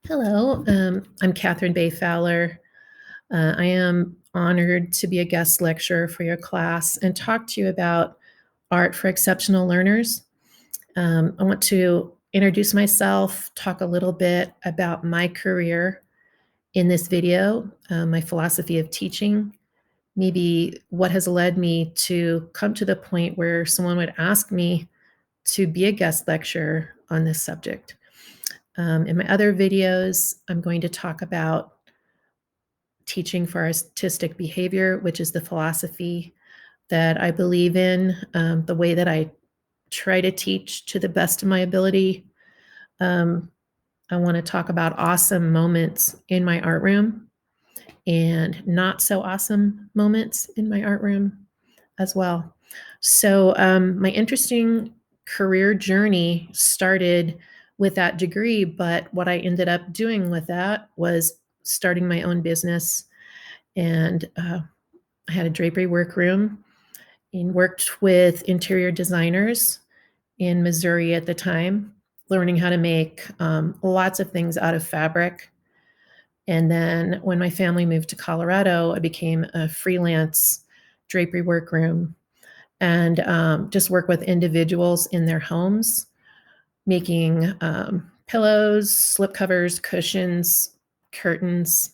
Hello, I'm Cathryn Bay-Fowler. I am honored to be a guest lecturer for your class and talk to you about art for exceptional learners. I want to introduce myself, talk a little bit about my career in this video, my philosophy of teaching, maybe what has led me to come to the point where someone would ask me to be a guest lecturer on this subject. In my other videos, I'm going to talk about teaching for artistic behavior, which is the philosophy that I believe in, the way that I try to teach to the best of my ability. Um, I want to talk about awesome moments in my art room and not so awesome moments in my art room as well. So, my interesting career journey started with that degree, but what I ended up doing with that was starting my own business. And I had a drapery workroom and worked with interior designers in Missouri at the time, learning how to make lots of things out of fabric. And then when my family moved to Colorado, I became a freelance drapery workroom and just work with individuals in their homes, making pillows, slip covers, cushions, curtains,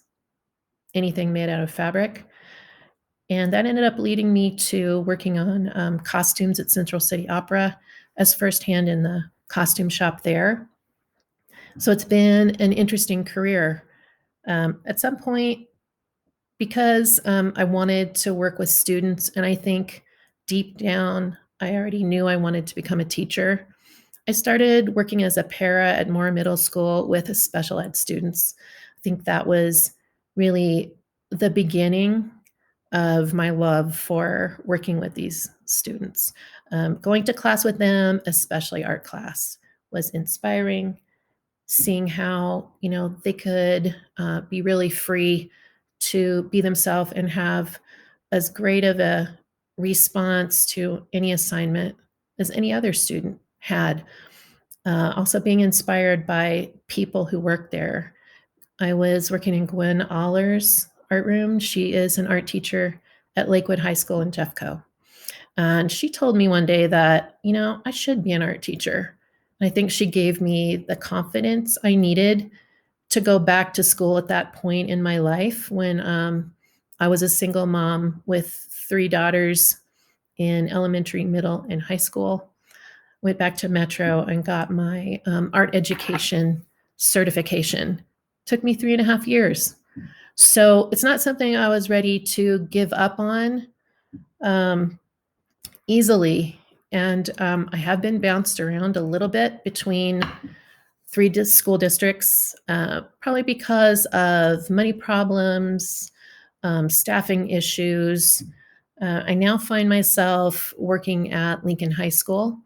anything made out of fabric. And that ended up leading me to working on costumes at Central City Opera as firsthand in the costume shop there. So it's been an interesting career. At some point, because I wanted to work with students, and I think deep down, I already knew I wanted to become a teacher. I started working as a para at Moore Middle School with special ed students. I think that was really the beginning of my love for working with these students. Going to class with them, especially art class, was inspiring. Seeing how they could be really free to be themselves and have as great of a response to any assignment as any other student had. Also being inspired by people who work there. I was working in Gwen Aller's art room. She is an art teacher at Lakewood High School in Jeffco. And she told me one day that, I should be an art teacher. And I think she gave me the confidence I needed to go back to school at that point in my life when I was a single mom with 3 daughters in elementary, middle, and high school. Went back to Metro and got my art education certification. Took me 3.5 years. So it's not something I was ready to give up on easily. And I have been bounced around a little bit between 3 school districts, probably because of money problems, staffing issues. I now find myself working at Lincoln High School.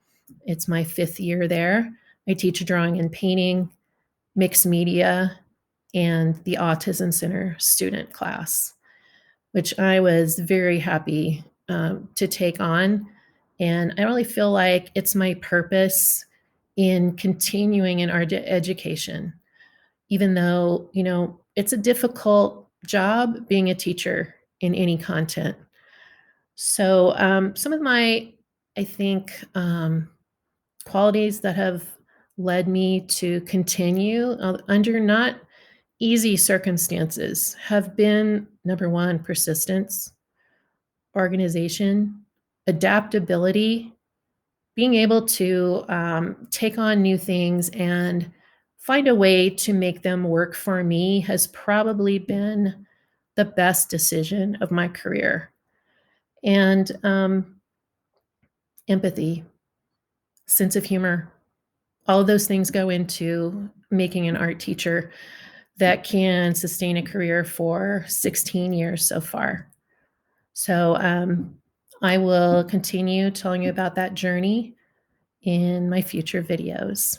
It's my 5th year there. I teach drawing and painting, mixed media, and the Autism Center student class, which I was very happy to take on. And I really feel like it's my purpose in continuing in art education, even though, it's a difficult job being a teacher in any content. So some of my, I think, qualities that have led me to continue under not easy circumstances have been number one, persistence, organization, adaptability, being able to take on new things and find a way to make them work for me has probably been the best decision of my career. And empathy, sense of humor, all of those things go into making an art teacher that can sustain a career for 16 years so far. So I will continue telling you about that journey in my future videos.